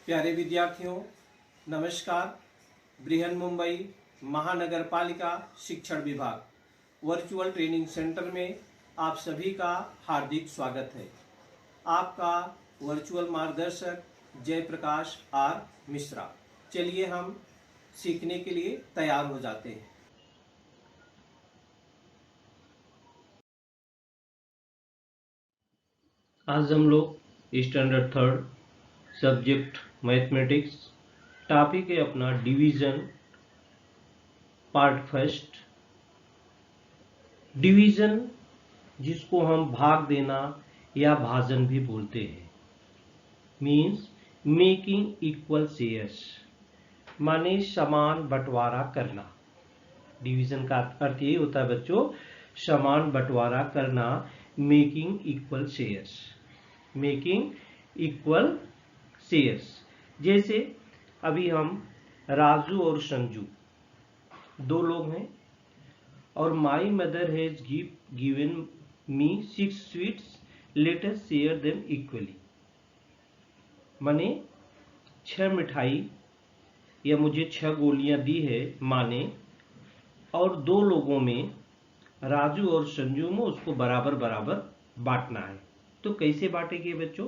प्यारे विद्यार्थियों, नमस्कार। बृहन मुंबई महानगर पालिका शिक्षण विभाग वर्चुअल ट्रेनिंग सेंटर में आप सभी का हार्दिक स्वागत है। आपका वर्चुअल मार्गदर्शक जयप्रकाश आर मिश्रा। चलिए हम सीखने के लिए तैयार हो जाते हैं। आज हम लोग standard third subject mathematics topic है अपना डिवीजन पार्ट फर्स्ट। डिवीजन जिसको हम भाग देना या भाजन भी बोलते हैं, मीन्स मेकिंग इक्वल शेयर्स, माने समान बंटवारा करना। डिवीजन का अर्थ यही होता है बच्चों, समान बंटवारा करना, making equal shares, making equal shares. जैसे अभी हम राजू और संजू दो लोग हैं और my mother has given me 6 sweets, let us share them equally. माने 6 मिठाई या मुझे 6 गोलियां दी है माने, और दो लोगों में राजू और संजू में उसको बराबर बराबर बांटना है। तो कैसे बांटेंगे बच्चों?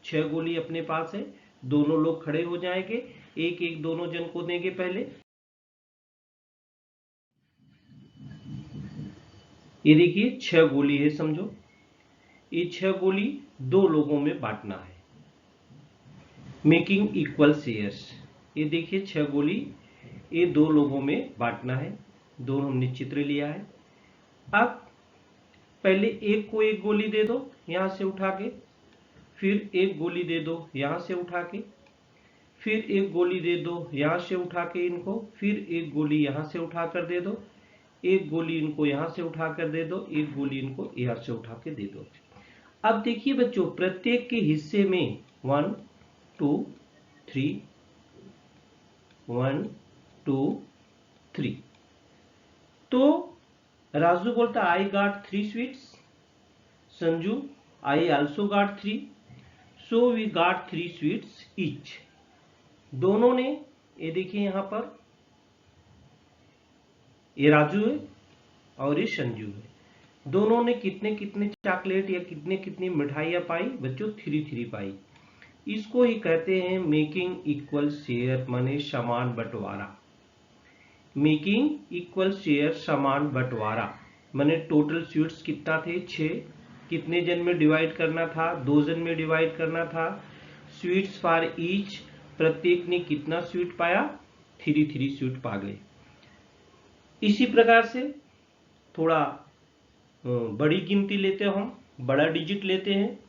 6 गोली अपने पास है, दोनों लोग खड़े हो जाएंगे, एक एक दोनों जन को देंगे। पहले ये देखिए 6 गोली है, समझो ये 6 गोली दो लोगों में बांटना है, मेकिंग इक्वल शेयर्स। ये देखिए 6 गोली ये दो लोगों में बांटना है, दोनों हमने चित्र लिया है। अब पहले एक को एक गोली दे दो यहां से उठा के, फिर एक गोली दे दो यहां से उठा के, फिर एक गोली दे दो यहां से उठा के इनको, फिर एक गोली यहां से उठा कर दे दो, एक गोली इनको यहां से उठा कर दे दो, एक गोली इनको यहां से उठा के दे दो। अब देखिए बच्चों, प्रत्येक के हिस्से में 1 2 3 1 2 3। तो राजू बोलता I got 3 sweets, Sanju I also got 3, so we got 3 sweets each. दोनों ने, ये देखिए यहां पर ये राजू है और ये संजू है, दोनों ने कितने कितने चॉकलेट या कितने कितनी मिठाइयां पाई बच्चों? 3 पाई। इसको ही कहते हैं मेकिंग इक्वल शेयर, माने समान बंटवारा। मेकिंग इक्वल शेयर, समान बंटवारा, माने टोटल स्वीट्स कितना थे? 6। कितने जन में डिवाइड करना था? 2 जन में डिवाइड करना था। स्वीट्स फॉर ईच, प्रत्येक ने कितना स्वीट पाया? 3 स्वीट पा गए। इसी प्रकार से थोड़ा बड़ी गिनती लेते हो, हम बड़ा डिजिट लेते हैं।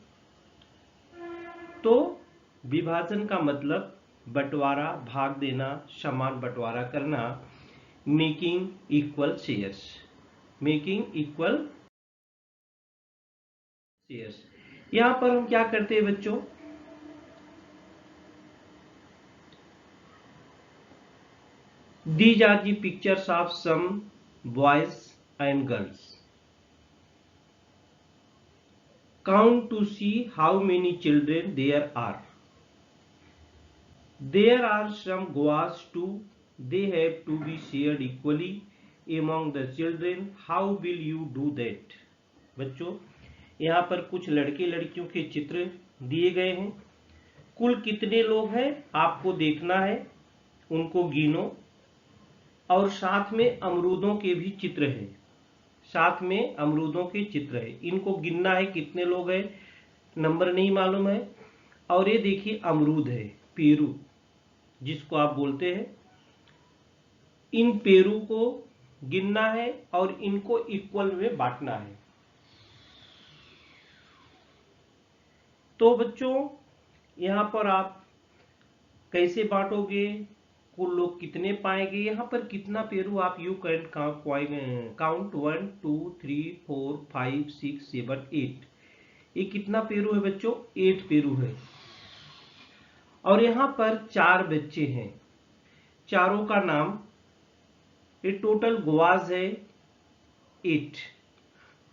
तो विभाजन का मतलब बंटवारा, भाग देना, समान बंटवारा करना, making equal shares, making equal shares. यहां पर हम क्या करते हैं बच्चों? These are the pictures of some boys and girls. Count to see how many children there are. There are some guavas too. They have to be shared equally among the children. How will you do that? बच्चों, यहाँ पर कुछ लड़के लड़कियों के चित्र दिए गए हैं। कुल कितने लोग हैं आपको देखना है, उनको गिनो, और साथ में अमरूदों के भी चित्र है, साथ में अमरूदों के चित्र है, इनको गिनना है कितने लोग हैं, नंबर नहीं मालूम है। और ये देखिए अमरूद है, पेरू जिसको आप बोलते हैं, इन पेरू को गिनना है और इनको इक्वल में बांटना है। तो बच्चों यहां पर आप कैसे बांटोगे, कुल लोग कितने पाएंगे, यहां पर कितना पेरू आप यू कैन काउंट 1 2 3 4 5 6 7 8। ये कितना पेरू है बच्चों? 8 पेरू है। और यहां पर 4 बच्चे हैं, चारों का नाम, ये टोटल गुआज है 8।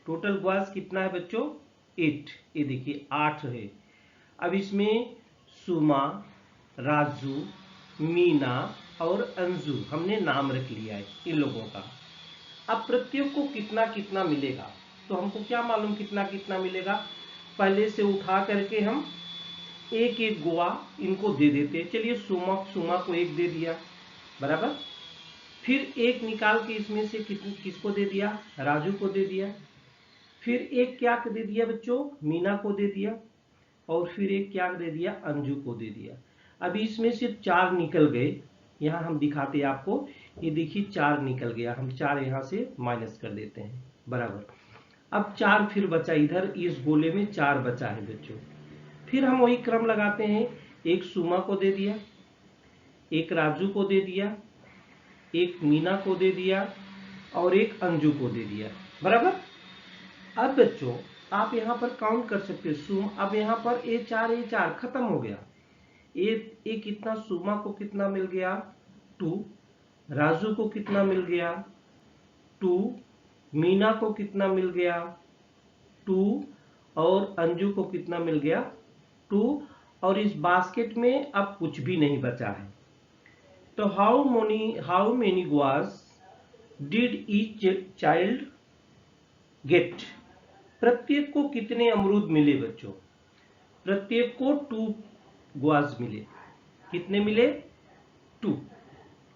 टोटल गुआज कितना है बच्चों? 8। ये देखिए 8 है। अब इसमें सुमा, राजू, मीना और अंजू हमने नाम रख लिया है इन लोगों का। अब प्रत्येक को कितना कितना मिलेगा, तो हमको क्या मालूम कितना कितना मिलेगा। पहले से उठा करके हम एक एक गुआ इनको दे देते हैं। चलिए सुमा को एक दे दिया, बराबर। फिर एक निकाल के इसमें से किसको दे दिया, राजू को दे दिया। फिर एक क्या दे दिया बच्चों, मीना को दे दिया। और फिर एक क्या दे दिया, अंजू को दे दिया। अभी इसमें से 4 निकल गए, यहाँ हम दिखाते हैं आपको। ये देखिए 4 निकल गया, हम 4 यहाँ से माइनस कर देते हैं, बराबर। अब 4 फिर बचा, इधर इस गोले में 4 बचा है बच्चों। फिर हम वही क्रम लगाते हैं, एक सुमा को दे दिया, एक राजू को दे दिया, एक मीना को दे दिया और एक अंजू को दे दिया, बराबर। अब बच्चों आप यहाँ पर काउंट कर सकते हो। अब यहाँ पर ए 4 खत्म हो गया। ए कितना, सुमा को कितना मिल गया 2, राजू को कितना मिल गया 2, मीना को कितना मिल गया 2 और अंजू को कितना मिल गया 2। और इस बास्केट में अब कुछ भी नहीं बचा है। तो how many guavas did each child get, प्रत्येक को कितने अमरूद मिले बच्चों, प्रत्येक को 2 गुआस मिले। कितने मिले 2,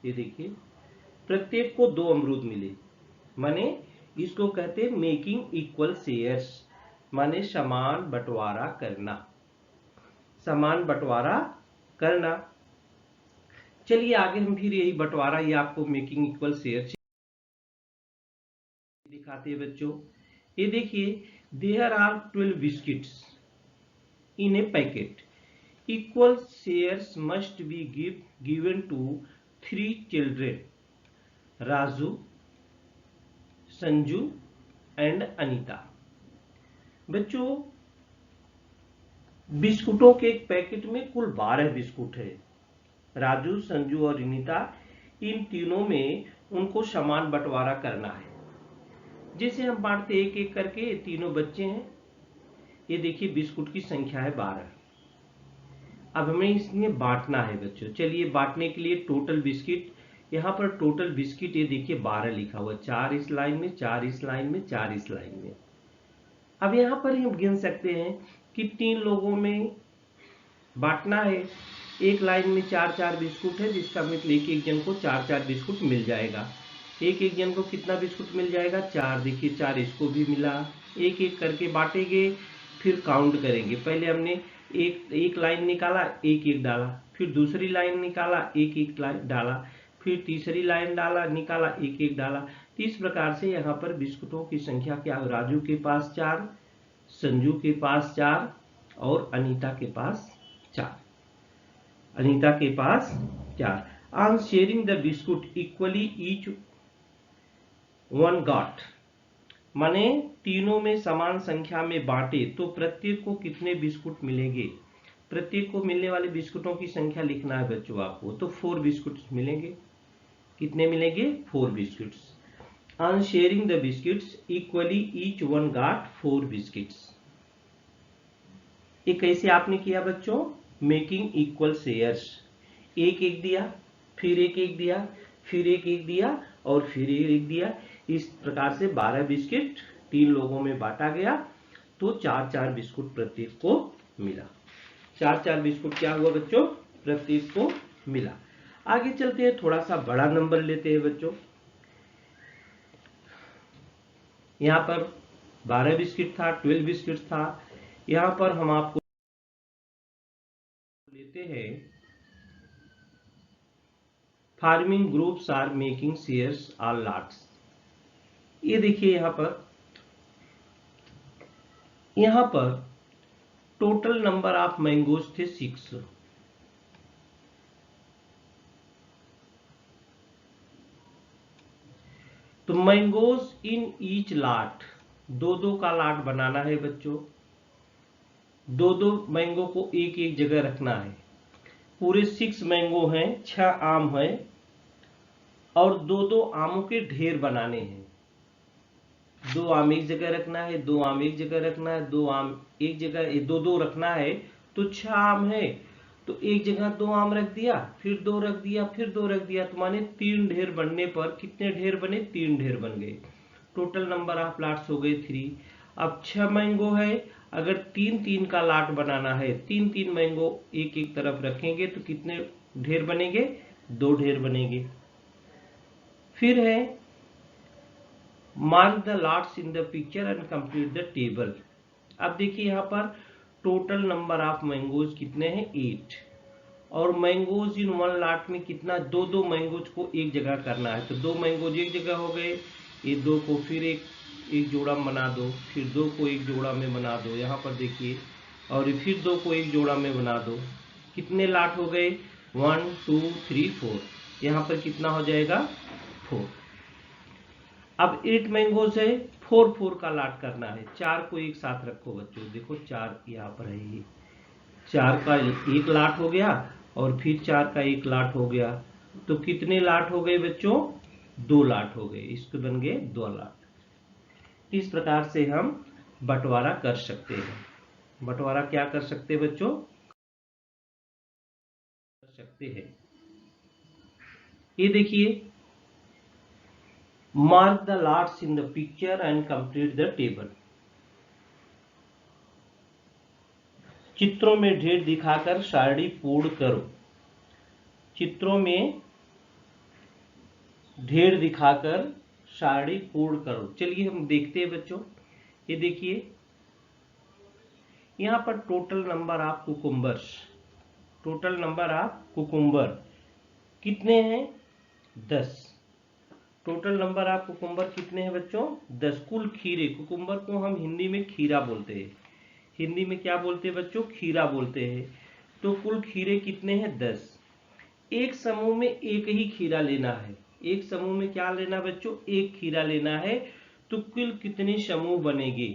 ये देखिए प्रत्येक को 2 अमरूद मिले। माने इसको कहते हैं मेकिंग इक्वल शेयर्स, माने समान बंटवारा करना, समान बंटवारा करना। चलिए आगे हम फिर यही बंटवारा, ये आपको मेकिंग इक्वल शेयर दिखाते हैं बच्चों। ये देखिए there are 12 biscuits in a packet, equal shares must be given to 3 children, Raju, Sanju and Anita. बच्चों बिस्कुटों के एक पैकेट में कुल 12 बिस्कुट है। राजू, संजू और अनीता, इन तीनों में उनको समान बंटवारा करना है। जैसे हम बांटते एक एक करके, ये तीनों बच्चे हैं। ये देखिए बिस्कुट की संख्या है 12। अब हमें इसमें बांटना है बच्चों। चलिए बांटने के लिए टोटल बिस्किट, यहाँ पर टोटल बिस्किट ये देखिए 12 लिखा हुआ, 4 इस लाइन में, 4 इस लाइन में, 4 इस लाइन में। अब यहाँ पर हम गिन सकते हैं कि 3 लोगों में बांटना है। एक लाइन में 4 बिस्कुट है, जिसका मतलब एक एक जन को 4 बिस्कुट मिल जाएगा। एक एक जन को कितना बिस्कुट मिल जाएगा 4, देखिए 4 इसको भी मिला। एक एक करके बांटेंगे, फिर काउंट करेंगे। पहले हमने एक लाइन निकाला, एक एक डाला, फिर दूसरी लाइन निकाला, एक एक डाला, फिर तीसरी लाइन डाला, निकाला, एक एक डाला। तो इस प्रकार से यहाँ पर बिस्कुटों की संख्या क्या, राजू के पास 4, संजू के पास 4 और अनीता के पास 4, अनीता के पास 4। On sharing the biscuit equally each one got, माने तीनों में समान संख्या में बांटे तो प्रत्येक को कितने बिस्कुट मिलेंगे। प्रत्येक को मिलने वाले बिस्कुटों की संख्या लिखना है बच्चों आपको। तो 4 बिस्कुट मिलेंगे। कितने मिलेंगे 4 biscuits. On sharing the biscuits equally each one got 4 biscuits. ये कैसे आपने किया बच्चों, मेकिंग इक्वल शेयर्स। एक एक दिया, फिर एक एक दिया, फिर एक एक दिया और फिर एक दिया। इस प्रकार से 12 बिस्किट 3 लोगों में बांटा गया, तो 4 बिस्कुट प्रत्येक को मिला। 4 बिस्कुट क्या हुआ बच्चों, प्रत्येक को मिला। आगे चलते हैं, थोड़ा सा बड़ा नंबर लेते हैं बच्चों। यहाँ पर 12 बिस्किट था, 12 बिस्किट था। यहाँ पर हम आपको लेते हैं forming groups are making shares all lots. ये देखिए यहाँ पर टोटल नंबर ऑफ मैंगोज थे 6। तो मैंगोज इन ईच लाट, 2 का लाट बनाना है बच्चों। 2 मैंगो को एक एक जगह रखना है। पूरे 6 मैंगो हैं, 6 आम है और 2 आमों के ढेर बनाने हैं। 2 आम एक जगह रखना है, 2 आम एक जगह रखना है, 2 आम एक जगह, 2 रखना है। तो 6 आम है तो एक जगह 2 आम रख दिया, फिर 2 रख दिया, फिर 2 रख दिया, तो माने 3 ढेर बनने पर कितने ढेर बने? 3 ढेर बन गए। टोटल नंबर ऑफ लाट्स हो गए 3। अब 6 मैंगो है, अगर 3-3 का लाट बनाना है, 3-3 मैंगो एक एक तरफ रखेंगे तो कितने ढेर बनेंगे? 2 ढेर बनेंगे। फिर है mark the lots in the picture and complete the table. अब देखिए यहाँ पर टोटल नंबर ऑफ मैंगोज कितने हैं? 8। और मैंगोज इन 1 लॉट में कितना? 2-2 मैंगोज को एक जगह करना है, तो 2 मैंगोज एक जगह हो गए, ये 2 को फिर एक जोड़ा में बना दो, फिर 2 को एक जोड़ा में बना दो, यहाँ पर देखिए, और फिर 2 को एक जोड़ा में बना दो। कितने लाट हो गए? 1 2 3 4। यहाँ पर कितना हो जाएगा? 4। अब 8 मैंगोज है, 4-4 का लाट करना है। 4 को एक साथ रखो बच्चों, देखो 4 यहाँ पर है, ये 4 का एक लाट हो गया और फिर 4 का एक लाट हो गया, तो कितने लाट हो गए बच्चों? 2 लाट हो गए, इसके बन गए 2 लाट। इस प्रकार से हम बंटवारा कर सकते हैं। बंटवारा क्या कर सकते हैं बच्चों? कर सकते हैं। ये देखिए, mark the lots in the picture and complete the table. चित्रों में ढेर दिखाकर सारणी पूर्ण करो। चित्रों में ढेर दिखाकर सारणी पूर्ण करो। चलिए हम देखते हैं बच्चों। ये देखिए, यहाँ पर total number of cucumbers, total number of cucumber कितने हैं? 10। टोटल नंबर ऑफ कुकुम्बर कितने हैं बच्चों? 10। कुल खीरे, कुकुम्बर को हम हिंदी में खीरा बोलते हैं। हिंदी में क्या बोलते हैं बच्चों? खीरा बोलते हैं। तो कुल खीरे कितने हैं? 10। एक समूह में एक ही खीरा लेना है। एक समूह में क्या लेना बच्चों? एक खीरा लेना है। तो कुल कितने समूह बनेंगे?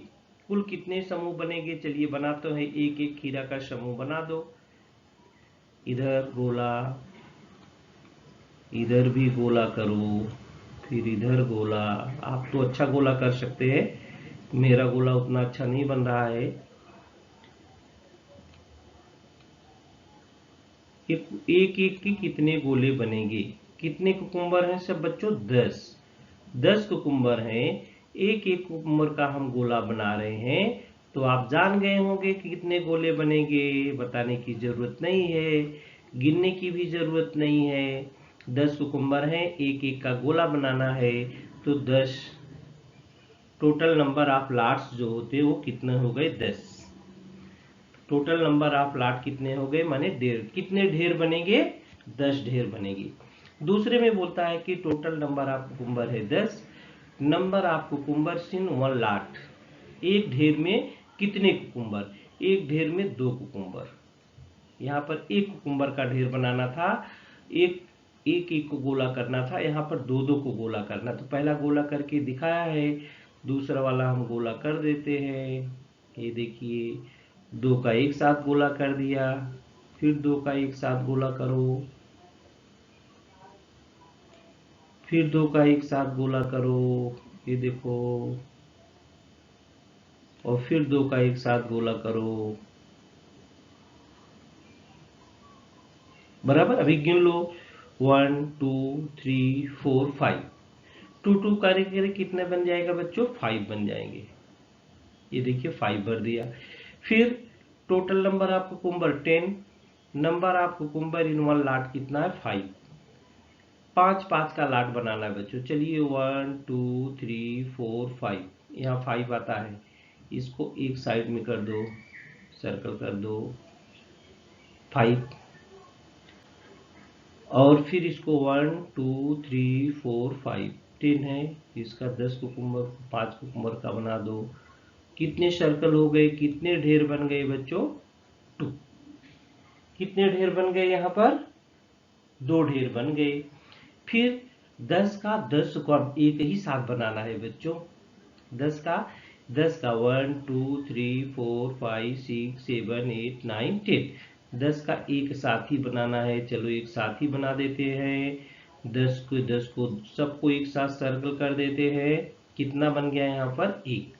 कुल कितने समूह बनेंगे? चलिए बनाते हैं, एक एक खीरा का समूह बना दो। इधर गोला, इधर भी गोला करो, फिर इधर गोला। आप तो अच्छा गोला कर सकते हैं, मेरा गोला उतना अच्छा नहीं बन रहा है। एक एक के कितने गोले बनेंगे? कितने कुकुम्बर हैं सब बच्चों? 10। 10 कुकुम्बर हैं, एक एक कुकुम्बर का हम गोला बना रहे हैं। तो आप जान गए होंगे कि कितने गोले बनेंगे। बताने की जरूरत नहीं है, गिनने की भी जरूरत नहीं है। 10 कुकुम्बर हैं, एक एक का गोला बनाना है, तो 10। टोटल नंबर ऑफ लाट्स जो होते वो कितने हो गए? 10। टोटल नंबर ऑफ लाट कितने हो गए? माने ढेर। कितने ढेर बनेंगे? 10 ढेर बनेंगे। दूसरे में बोलता है कि टोटल नंबर ऑफ कुकुम्बर है 10, नंबर ऑफ कुकुम्बर इन 1 लाट। एक ढेर में कितने कुकुम्बर? एक ढेर में 2 कुकुम्बर। यहाँ पर एक कुकुम्बर का ढेर बनाना था, एक एक को गोला करना था, यहाँ पर 2-2 को गोला करना। तो पहला गोला करके दिखाया है, दूसरा वाला हम गोला कर देते हैं। ये देखिए, 2 का एक साथ गोला कर दिया, फिर 2 का एक साथ गोला करो, फिर 2 का एक साथ गोला करो, ये देखो, और फिर 2 का एक साथ गोला करो। बराबर। अभी गिन लो, 1 2 3 4 5। 2 करके कितने बन जाएगा बच्चों? 5 बन जाएंगे। ये देखिए 5 भर दिया। फिर total number of cucumber 10, number of cucumber in 1 lot कितना है? 5। 5-5 का लाट बनाना है बच्चों। चलिए 1 2 3 4 5, यहाँ 5 आता है, इसको एक साइड में कर दो, सर्कल कर दो 5। और फिर इसको 1 2 3 4 5 10 है, इसका 10 कुकुम्बर 5 कुकुम्बर का बना दो। कितने सर्कल हो गए? कितने ढेर बन गए बच्चों? 2। कितने ढेर बन गए? यहाँ पर 2 ढेर बन गए। फिर 10 का 10 को अब एक ही साथ बनाना है बच्चों। 10 का 1 2 3 4 5 6 7 8 9 10, 10 का एक साथ ही बनाना है। चलो एक साथ ही बना देते हैं। 10 को सबको एक साथ सर्कल कर देते हैं। कितना बन गया यहाँ पर? 1।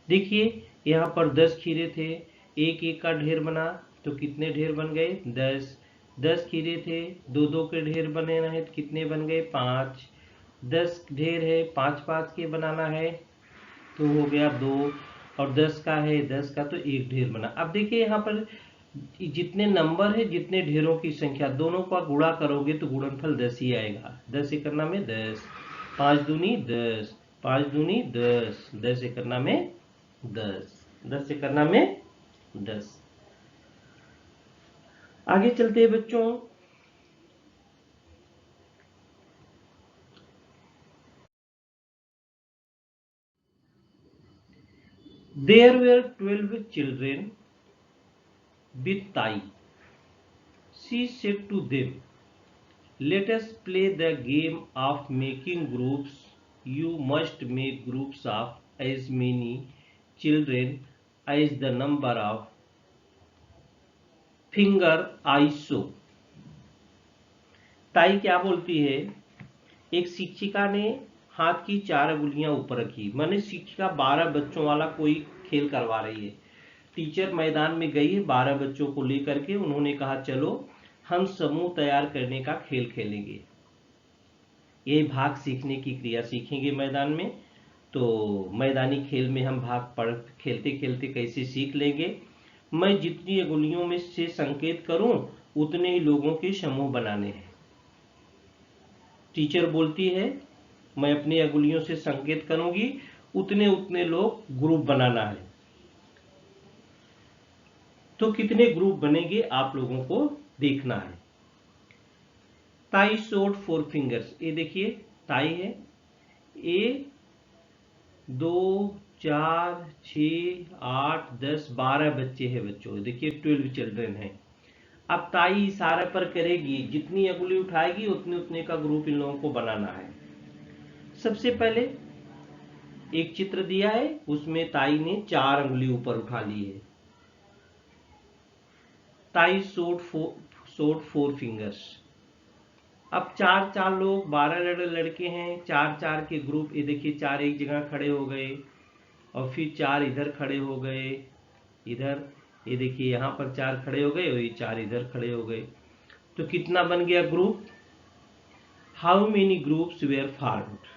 देखिए यहाँ पर 10 खीरे थे, एक एक का ढेर बना, तो कितने ढेर बन गए? 10। 10 खीरे थे, 2-2 के ढेर बने हैं तो कितने बन गए? 5। 10 ढेर है, 5-5 के बनाना है तो हो गया 2, और 10 का है, 10 का तो एक ढेर बना। अब देखिए यहाँ पर जितने नंबर है, जितने ढेरों की संख्या, दोनों का गुणा करोगे तो गुणनफल 10 ही आएगा। 10 एकरना में 10, 5 दूनी 10, 5 दूनी 10, 10 एकरना में 10, 10 एकरना में 10। आगे चलते हैं बच्चों। There were 12 children with Tai. She said to them, "Let us play the game of making groups. You must make groups of as many children as the number of finger I show." ताई क्या बोलती है? एक शिक्षिका ने हाथ की 4 अंगुलियां ऊपर रखी, माने शिक्षिका 12 बच्चों वाला कोई खेल करवा रही है। टीचर मैदान में गई है 12 बच्चों को लेकर के, उन्होंने कहा चलो हम समूह तैयार करने का खेल खेलेंगे। ये भाग सीखने की क्रिया सीखेंगे मैदान में। तो मैदानी खेल में हम भाग पढ़ खेलते खेलते कैसे सीख लेंगे? मैं जितनी अंगुलियों में से संकेत करूं उतने ही लोगों के समूह बनाने हैं। टीचर बोलती है मैं अपनी अंगुलियों से संकेत करूंगी, उतने उतने लोग ग्रुप बनाना है। तो कितने ग्रुप बनेंगे आप लोगों को देखना है। ताई शोड 4 फिंगर्स, ये देखिए ताई है, 1 2 4 6 8 10 12 बच्चे हैं बच्चों, देखिए 12 चिल्ड्रन हैं। अब ताई इशारे पर करेगी, जितनी अंगुली उठाएगी उतने उतने का ग्रुप इन लोगों को बनाना है। सबसे पहले एक चित्र दिया है, उसमें ताई ने 4 अंगुली ऊपर उठा ली है। ताई शोड 4 फिंगर्स। अब 4 लोग 12 लड़के हैं, 4 के ग्रुप, ये देखिए 4 एक जगह खड़े हो गए और फिर 4 इधर खड़े हो गए, इधर ये देखिए यहाँ पर 4 खड़े हो गए और ये 4 इधर खड़े हो गए। तो कितना बन गया group? How many groups were formed?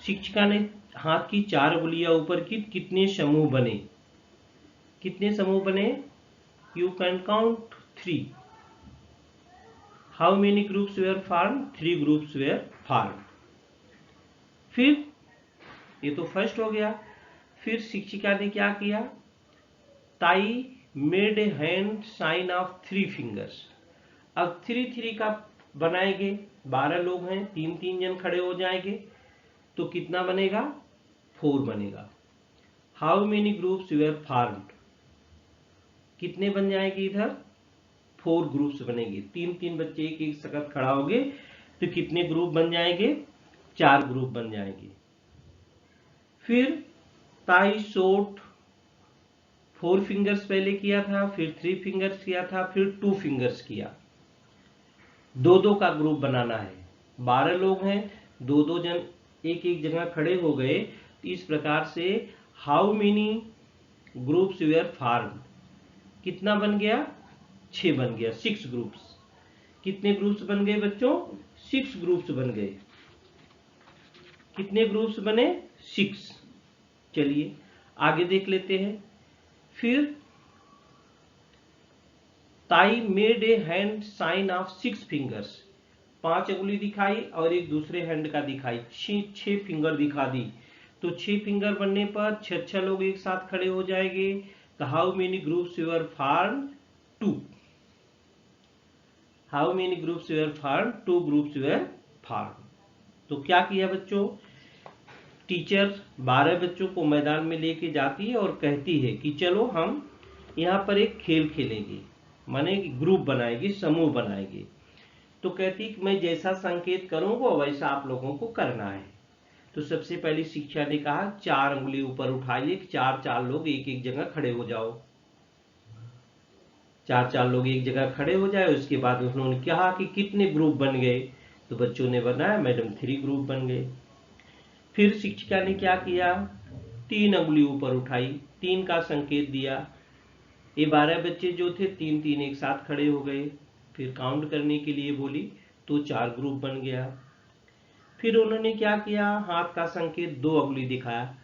शिक्षिका ने हाथ की 4 अंगुलियां ऊपर की, कितने समूह बने? कितने समूह बने? You can count 3। How many groups were formed? 3 groups were formed. फिर ये तो फर्स्ट हो गया। फिर शिक्षिका ने क्या किया? ताई made a hand sign of 3 fingers. अब 3 का बनाएंगे, 12 लोग हैं, 3 जन खड़े हो जाएंगे तो कितना बनेगा? 4 बनेगा। How many groups were formed? कितने बन जाएंगे इधर? 4 ग्रुप्स बनेंगे। 3 बच्चे एक एक सकत खड़ा होंगे तो कितने ग्रुप बन जाएंगे? 4 ग्रुप बन जाएंगे। फिर ताई शोड 4 फिंगर्स पहले किया था, फिर 3 फिंगर्स किया था, फिर 2 फिंगर्स किया। 2 का ग्रुप बनाना है। 12 लोग हैं, 2 जन एक एक जगह खड़े हो गए। इस प्रकार से how many groups were formed? कितना बन गया? 6 बन गया, 6 ग्रुप्स। कितने ग्रुप्स बन गए बच्चों? 6 ग्रुप्स बन गए। कितने ग्रुप्स बने? 6। चलिए आगे देख लेते हैं। फिर ताई made a hand sign of 6 fingers. 5 अंगुली दिखाई और एक दूसरे हैंड का दिखाई, 6 फिंगर दिखा दी। तो 6 फिंगर बनने पर 6 लोग एक साथ खड़े हो जाएंगे। तो how many groups were formed? 2। How many groups were formed? 2 groups were formed. तो क्या किया बच्चों? टीचर 12 बच्चों को मैदान में लेके जाती है और कहती है कि चलो हम यहाँ पर एक खेल खेलेंगे, माने ग्रुप बनाएंगे, समूह बनाएंगे। तो कहती कि मैं जैसा संकेत करूंगा वैसा आप लोगों को करना है। तो सबसे पहले शिक्षा ने कहा 4 अंगुली ऊपर उठाइए, 4 लोग एक एक जगह खड़े हो जाओ। 4 लोग एक जगह खड़े हो जाए। उसके बाद उन्होंने कहा कि कितने ग्रुप बन गए? तो बच्चों ने बताया मैडम 3 ग्रुप बन गए। फिर शिक्षिका ने क्या किया? 3 अंगुली ऊपर उठाई, 3 का संकेत दिया। ये 12 बच्चे जो थे 3-3 एक साथ खड़े हो गए। फिर काउंट करने के लिए बोली तो 4 ग्रुप बन गया। फिर उन्होंने क्या किया, हाथ का संकेत 2 उंगली दिखाया।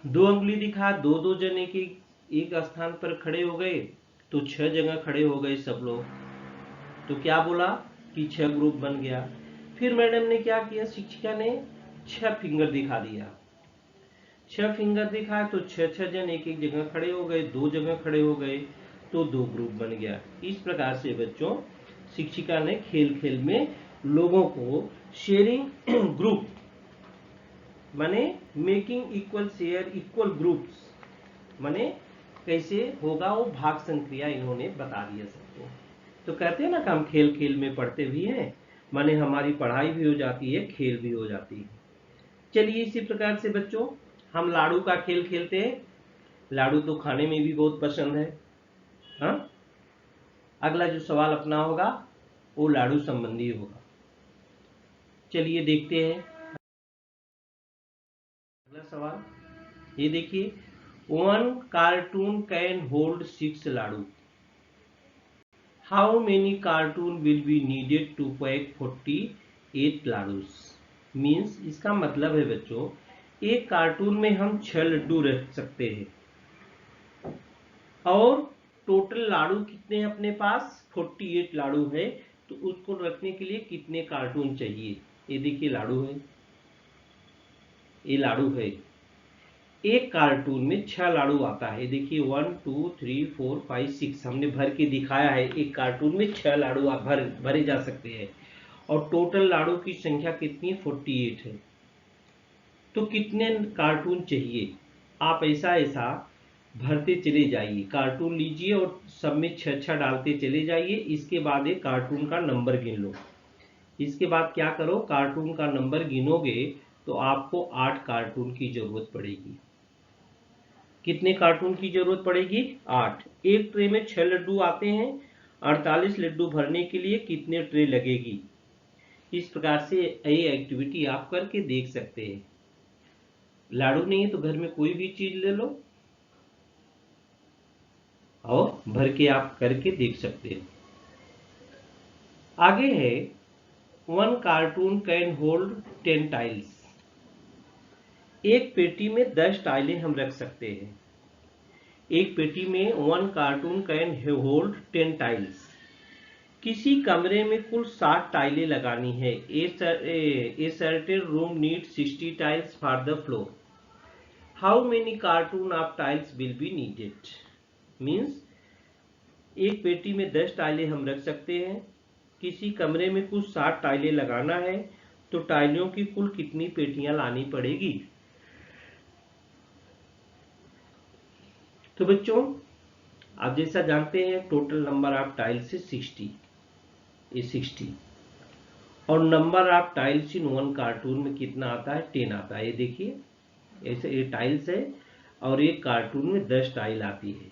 2 उंगली दिखाया, 2-2 जने के एक स्थान पर खड़े हो गए तो 6 जगह खड़े हो गए सब लोग। तो क्या बोला कि 6 ग्रुप बन गया। फिर मैडम ने क्या किया, शिक्षिका ने 6 फिंगर दिखा दिया। 6 फिंगर दिखाया तो 6-6 जन एक एक जगह खड़े हो गए, 2 जगह खड़े हो गए तो 2 ग्रुप बन गया। इस प्रकार से बच्चों शिक्षिका ने खेल खेल में लोगों को शेयरिंग ग्रुप माने making equal share equal groups माने कैसे होगा वो भाग संक्रिया इन्होंने बता दिया सबको। तो कहते हैं ना कि हम खेल खेल में पढ़ते भी हैं, माने हमारी पढ़ाई भी हो जाती है, खेल भी हो जाती है। चलिए इसी प्रकार से बच्चों हम लाडू का खेल खेलते हैं। लाडू तो खाने में भी बहुत पसंद है। हाँ, अगला जो सवाल अपना होगा वो लाडू संबंधी होगा। चलिए देखते हैं अगला सवाल। ये देखिए, 1 carton can hold 6 laddu. How many carton will be needed to pack 48 laddus. Means इसका मतलब है बच्चों, एक कार्टून में हम 6 लड्डू रख सकते हैं और टोटल लाडू कितने अपने पास 48 लाडू है, तो उसको रखने के लिए कितने कार्टून चाहिए। ये देखिए लाडू है, ये लाडू है। एक कार्टून में 6 लाडू आता है। देखिए 1 2 3 4 5 6 हमने भर के दिखाया है। एक कार्टून में 6 लाडू भरे जा सकते हैं और टोटल लाडू की संख्या कितनी है 48 है। तो कितने कार्टून चाहिए, आप ऐसा ऐसा भरते चले जाइए, कार्टून लीजिए और सब में 6-6 डालते चले जाइए। इसके बाद एक कार्टून का नंबर गिन लो। इसके बाद क्या करो, कार्टून का नंबर गिनोगे तो आपको 8 कार्टून की जरूरत पड़ेगी। कितने कार्टून की जरूरत पड़ेगी 8। एक ट्रे में 6 लड्डू आते हैं, 48 लड्डू भरने के लिए कितने ट्रे लगेगी। इस प्रकार से ये एक्टिविटी आप करके देख सकते हैं। लाडू नहीं है तो घर में कोई भी चीज ले लो और भर के आप करके देख सकते हैं। आगे है 1 कार्टून कैन होल्ड 10 टाइल्स। एक पेटी में 10 टाइलें हम रख सकते हैं। एक पेटी में 1 कार्टून कैन होल्ड 10 टाइल्स। किसी कमरे में कुल 60 टाइलें लगानी है। A certain room need 60 tiles for the floor. How many cartoon of tiles will be needed. Means एक पेटी में 10 टाइलें हम रख सकते हैं, किसी कमरे में कुल 60 टाइलें लगाना है, तो टाइलों की कुल कितनी पेटियां लानी पड़ेगी। तो बच्चों आप जैसा जानते हैं टोटल नंबर ऑफ टाइल्स है 60, ये 60 और number of tiles in 1 cartoon में कितना आता है 10 आता है। ये देखिए ऐसे ये टाइल्स है और एक कार्टून में 10 टाइल आती है,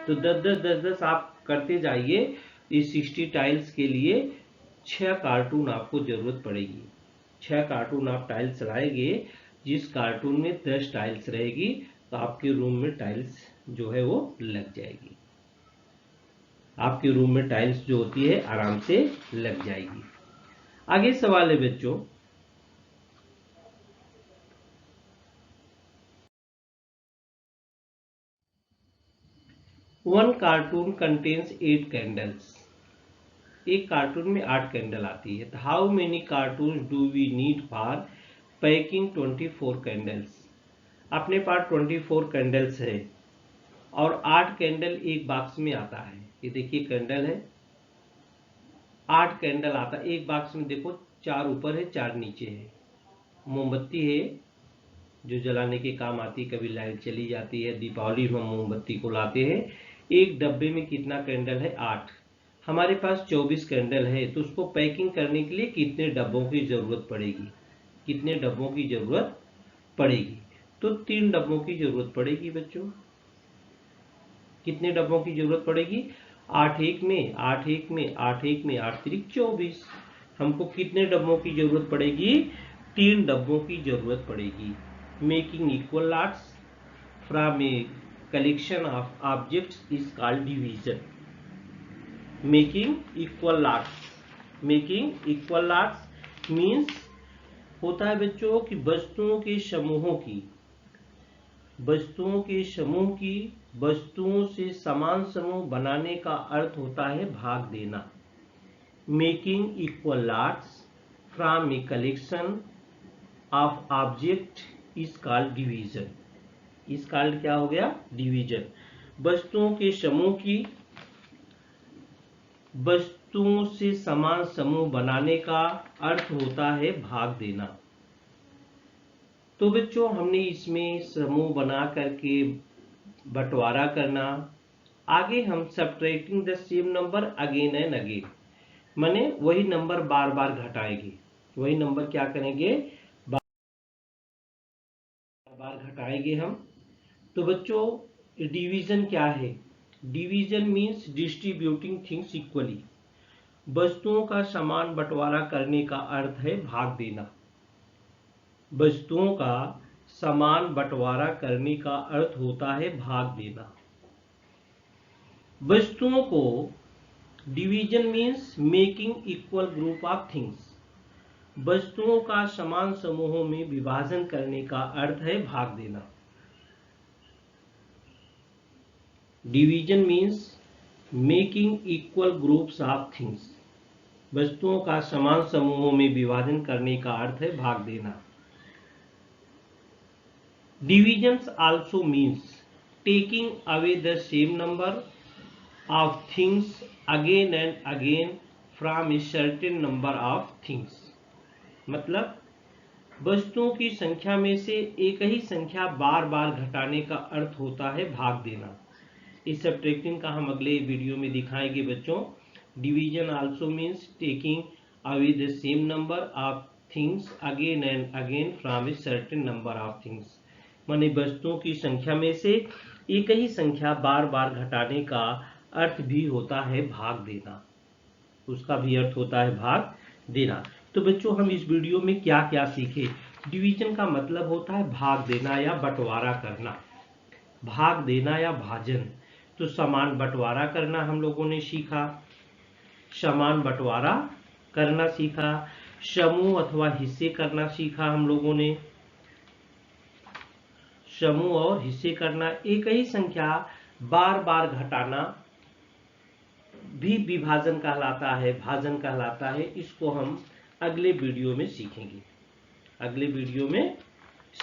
तो 10-10 आप करते जाइए। इस 60 टाइल्स के लिए 6 कार्टून आपको जरूरत पड़ेगी। 6 कार्टून आप टाइल्स लाएंगे, जिस कार्टून में 10 टाइल्स रहेगी तो आपके रूम में टाइल्स जो है वो लग जाएगी। आपके रूम में टाइल्स जो होती है आराम से लग जाएगी। आगे सवाल है बच्चों, वन कार्टून कंटेन्स 8 कैंडल्स। एक कार्टून में 8 कैंडल आती है। How many carton do we need for packing 24 candles. अपने पास 24 कैंडल्स है और 8 कैंडल एक बॉक्स में आता है। ये देखिए कैंडल है, 8 कैंडल आता है एक बॉक्स में। देखो 4 ऊपर है 4 नीचे है। मोमबत्ती है जो जलाने के काम आती है, कभी लाइट चली जाती है, दीपावली में मोमबत्ती को लाते हैं। एक डब्बे में कितना कैंडल है 8। हमारे पास 24 कैंडल है, तो उसको पैकिंग करने के लिए कितने डब्बों की जरूरत पड़ेगी, कितने डब्बों की जरूरत पड़ेगी। तो 3 डब्बों की जरूरत पड़ेगी बच्चों। कितने डब्बों की जरूरत पड़ेगी 8 1 में 8 1 में 8 1 में 8 3 24। हमको कितने डब्बों की जरूरत पड़ेगी 3 डब्बों की जरूरत पड़ेगी। Making equal lots from A collection of objects is called division. Making equal lots. Making equal lots means होता है बच्चों कि वस्तुओं के समूह की वस्तुओं से समान समूह बनाने का अर्थ होता है भाग देना. Making equal lots from a collection of object is called division. Is called क्या हो गया? डिवीजन. वस्तुओं के समूह की वस्तुओं से समान समूह बनाने का अर्थ होता है भाग देना. तो बच्चों हमने इसमें समूह बना करके बंटवारा करना. आगे हम subtracting the same number again and again, माने वही नंबर बार बार घटाएंगे. वही नंबर क्या करेंगे? बार बार घटाएंगे हम. तो बच्चों डिवीजन क्या है? Division means distributing things equally. वस्तुओं का समान बंटवारा करने का अर्थ है भाग देना. वस्तुओं का समान बंटवारा करने का अर्थ होता है भाग देना. वस्तुओं को division means making equal group of things. वस्तुओं का समान समूहों में विभाजन करने का अर्थ है भाग देना. Division means making equal groups of things. वस्तुओं का समान समूहों में विभाजन करने का अर्थ है भाग देना. Divisions also means taking away the same number of things again and again from a certain number of things. मतलब वस्तुओं की संख्या में से एक ही संख्या बार बार घटाने का अर्थ होता है भाग देना. इस सबट्रैक्टिंग का हम अगले वीडियो में दिखाएंगे बच्चों. Division also means taking away the same number of things again and again from a certain number of things. माने वस्तुओं की संख्या में से एक ही संख्या बार बार घटाने का अर्थ भी होता है भाग देना. उसका भी अर्थ होता है भाग देना. तो बच्चों हम इस वीडियो में क्या क्या सीखे? डिवीजन का मतलब होता है भाग देना या बंटवारा करना. भाग देना या भाजन. तो समान बंटवारा करना हम लोगों ने सीखा. समान बंटवारा करना सीखा. समूह अथवा हिस्से करना सीखा हम लोगों ने. समूह और हिस्से करना. एक ही संख्या बार बार घटाना भी विभाजन कहलाता है, भाजन कहलाता है. इसको हम अगले वीडियो में सीखेंगे. अगले वीडियो में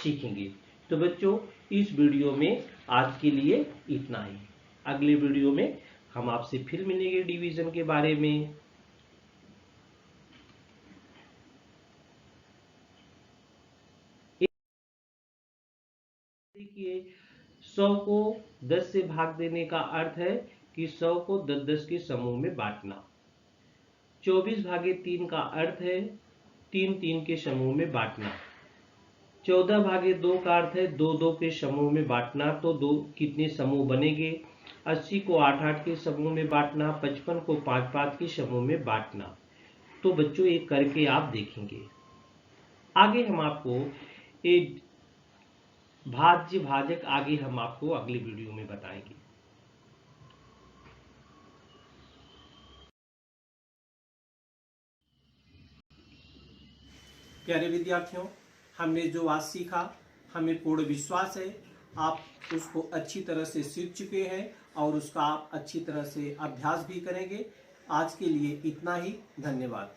सीखेंगे. तो बच्चों इस वीडियो में आज के लिए इतना ही. अगले वीडियो में हम आपसे फिर मिलेंगे डिवीजन के बारे में. देखिए 100 को 10 से भाग देने का अर्थ है कि 100 को 10-10 के समूह में बांटना. 24/3 का अर्थ है 3-3 के समूह में बांटना. 14/2 का अर्थ है 2-2 के समूह में बांटना. तो 2 कितने समूह बनेंगे? 80 को 8-8 के समूह में बांटना. 55 को 5-5 के समूह में बांटना. तो बच्चों एक करके आप देखेंगे. आगे हम आपको एक भाज्य भाजक आगे हम आपको अगले वीडियो में बताएंगे. प्यारे विद्यार्थियों, हमने जो आज सीखा हमें पूर्ण विश्वास है आप उसको अच्छी तरह से सीख चुके हैं और उसका आप अच्छी तरह से अभ्यास भी करेंगे. आज के लिए इतना ही. धन्यवाद.